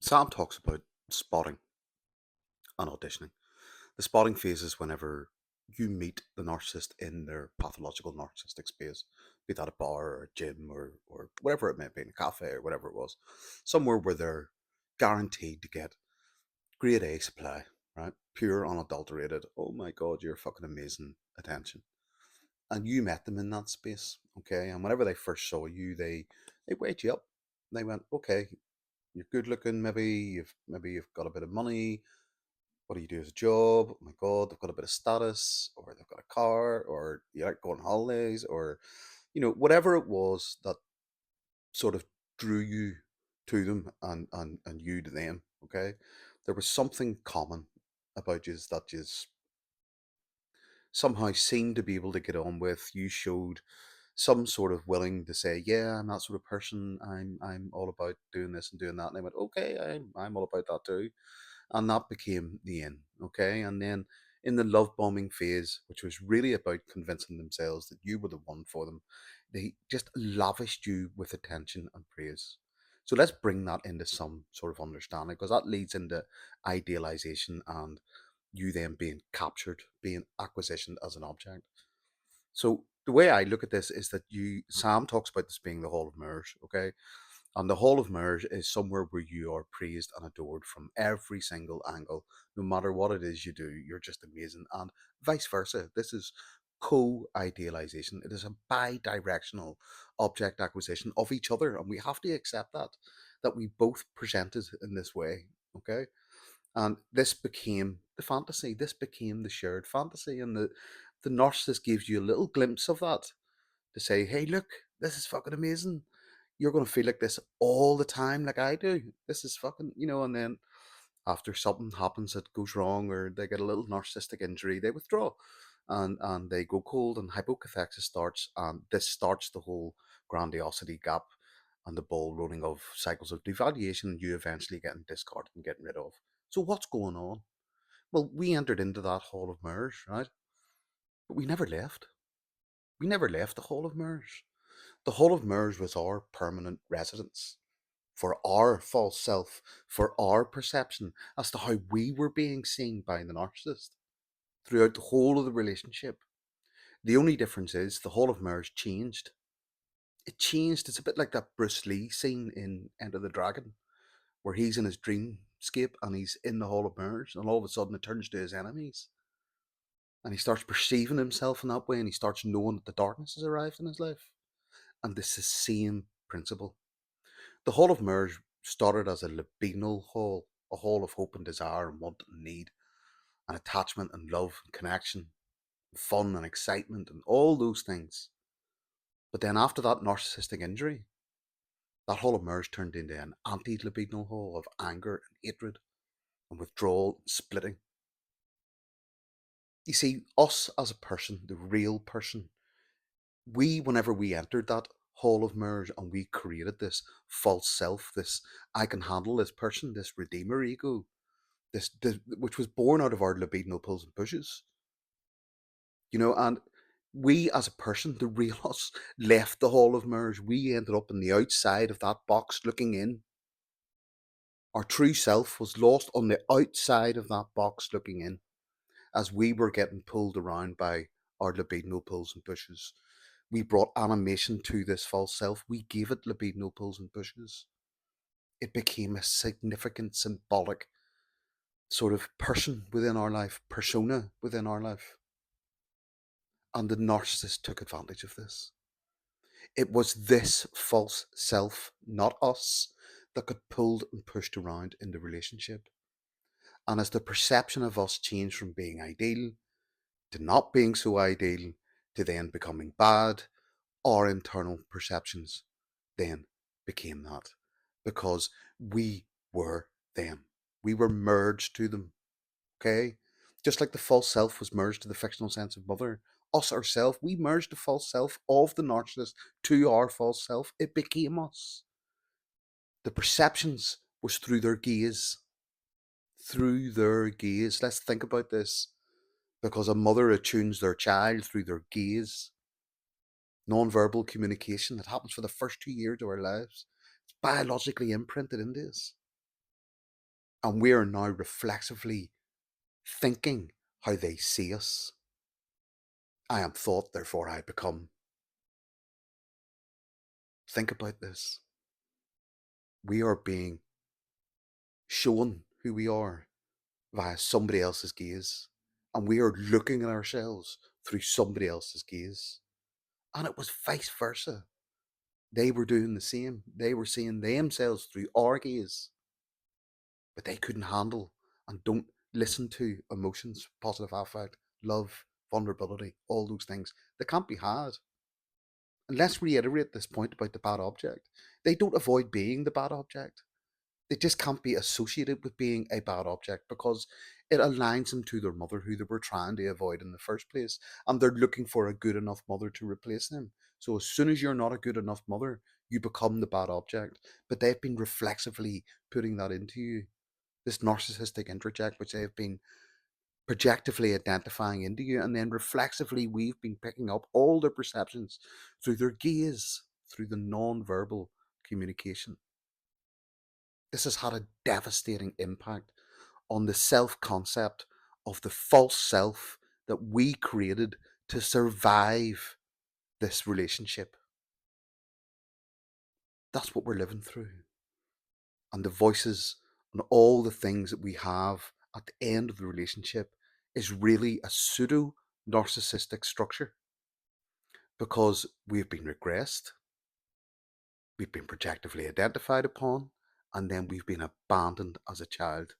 Sam talks about spotting and auditioning. The spotting phase is whenever you meet the narcissist in their pathological narcissistic space, be that a bar or a gym or whatever it may be, in a cafe or whatever it was, somewhere where they're guaranteed to get grade A supply, right? Pure, unadulterated, oh my God, you're fucking amazing attention. And you met them in that space, okay? And whenever they first saw you, they weighed you up. They went, okay, you're good looking, maybe you've got a bit of money. What do you do as a job? Oh my God, they've got a bit of status, or they've got a car, or you like going on holidays, or whatever it was that sort of drew you to them and you to them. Okay, there was something common about you that you somehow seemed to be able to get on with. You showed some sort of willing to say, yeah, I'm that sort of person. I'm all about doing this and doing that. And they went, okay, I'm all about that too. And that became the end. Okay. And then in the love bombing phase, which was really about convincing themselves that you were the one for them, they just lavished you with attention and praise. So let's bring that into some sort of understanding, because that leads into idealization and you then being captured, being acquisitioned as an object. So the way I look at this is that Sam talks about this being the Hall of Mirrors, okay? And the Hall of Mirrors is somewhere where you are praised and adored from every single angle. No matter what it is you do, you're just amazing. And vice versa. This is co-idealization. It is a bi-directional object acquisition of each other. And we have to accept that we both presented in this way, okay? And this became the fantasy. This became the shared fantasy. And the narcissist gives you a little glimpse of that to say, hey, look, this is fucking amazing. You're going to feel like this all the time, like I do. This is fucking, and then after something happens that goes wrong or they get a little narcissistic injury, they withdraw and they go cold and hypocathexis starts. And this starts the whole grandiosity gap and the ball rolling of cycles of devaluation and you eventually getting discarded and getting rid of. So what's going on? Well, we entered into that hall of mirrors, right? But we never left. We never left the hall of mirrors. The hall of mirrors was our permanent residence for our false self, for our perception as to how we were being seen by the narcissist throughout the whole of the relationship. The only difference is the hall of mirrors changed. It changed. It's a bit like that Bruce Lee scene in Enter the Dragon, where he's in his dreamscape and he's in the hall of mirrors, and all of a sudden it turns to his enemies. And he starts perceiving himself in that way, and he starts knowing that the darkness has arrived in his life. And this is the same principle. The Hall of Mirrors started as a libidinal hall, a hall of hope and desire and want and need, and attachment and love and connection, and fun and excitement and all those things. But then after that narcissistic injury, that Hall of Mirrors turned into an anti-libidinal hall of anger and hatred and withdrawal and splitting. You see, us as a person, the real person, whenever we entered that hall of mirrors and we created this false self, this I can handle this person, this redeemer ego, this which was born out of our libidinal pulls and pushes, and we as a person, the real us, left the hall of mirrors. We ended up on the outside of that box looking in. Our true self was lost on the outside of that box looking in as we were getting pulled around by our libidinal pulls and pushes. We brought animation to this false self. We gave it libidinal pulls and pushes. It became a significant, symbolic sort of person within our life, persona within our life. And the narcissist took advantage of this. It was this false self, not us, that got pulled and pushed around in the relationship. And as the perception of us changed from being ideal to not being so ideal to then becoming bad, our internal perceptions then became that because we were them. We were merged to them. Okay? Just like the false self was merged to the fictional sense of mother, us ourselves, we merged the false self of the narcissist to our false self. It became us. The perceptions was through their gaze. Through their gaze. Let's think about this. Because a mother attunes their child through their gaze. Non-verbal communication that happens for the first 2 years of our lives. It's biologically imprinted into us. And we are now reflexively thinking how they see us. I am thought, therefore I become. Think about this. We are being shown who we are via somebody else's gaze. And we are looking at ourselves through somebody else's gaze. And it was vice versa. They were doing the same. They were seeing themselves through our gaze. But they couldn't handle and don't listen to emotions, positive affect, love, vulnerability, all those things. They can't be had. And let's reiterate this point about the bad object. They don't avoid being the bad object. They just can't be associated with being a bad object because it aligns them to their mother, who they were trying to avoid in the first place. And they're looking for a good enough mother to replace them. So as soon as you're not a good enough mother, you become the bad object. But they've been reflexively putting that into you. This narcissistic introject, which they've been projectively identifying into you, and then reflexively we've been picking up all their perceptions through their gaze, through the non-verbal communication. This has had a devastating impact on the self-concept of the false self that we created to survive this relationship. That's what we're living through. And the voices and all the things that we have at the end of the relationship is really a pseudo narcissistic structure, because we've been regressed, we've been projectively identified upon, and then we've been abandoned as a child.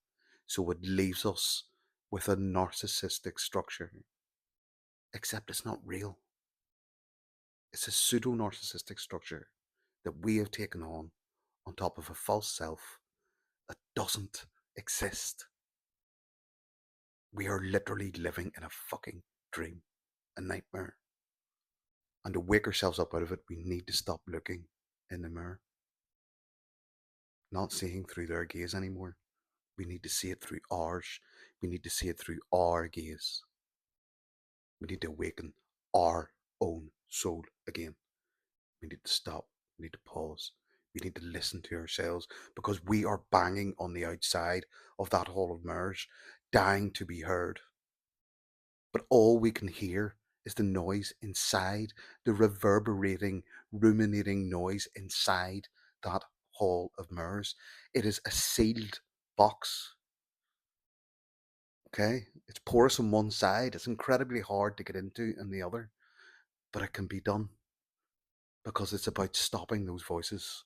So it leaves us with a narcissistic structure, except it's not real. It's a pseudo narcissistic structure that we have taken on top of a false self that doesn't exist. We are literally living in a fucking dream, a nightmare. And to wake ourselves up out of it, we need to stop looking in the mirror, not seeing through their gaze anymore. We need to see it through ours. We need to see it through our gaze. We need to awaken our own soul again. We need to stop. We need to pause. We need to listen to ourselves, because we are banging on the outside of that hall of mirrors, dying to be heard. But all we can hear is the noise inside, the reverberating, ruminating noise inside that hall of mirrors. It is a sealed box. Okay? It's porous on one side, it's incredibly hard to get into in the other, but it can be done, because it's about stopping those voices.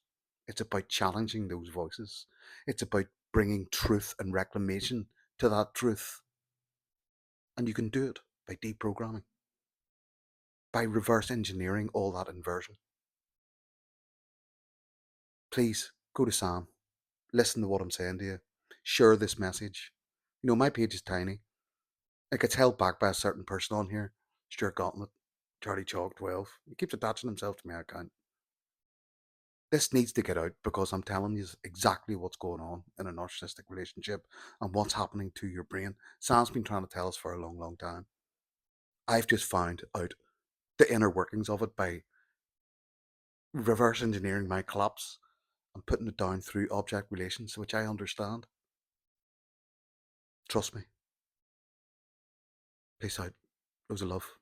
It's about challenging those voices. It's about bringing truth and reclamation to that truth. And you can do it by deprogramming, by reverse engineering all that inversion. Please go to Sam, listen to what I'm saying to you, share this message. You know, my page is tiny. It gets held back by a certain person on here, Stuart Gauntlet, Charlie Chalk 12. He keeps attaching himself to my account. This needs to get out, because I'm telling you exactly what's going on in a narcissistic relationship and what's happening to your brain. Sam's been trying to tell us for a long, long time. I've just found out the inner workings of it by reverse engineering my collapse and putting it down through object relations, which I understand. Trust me. Peace out. Loads of love.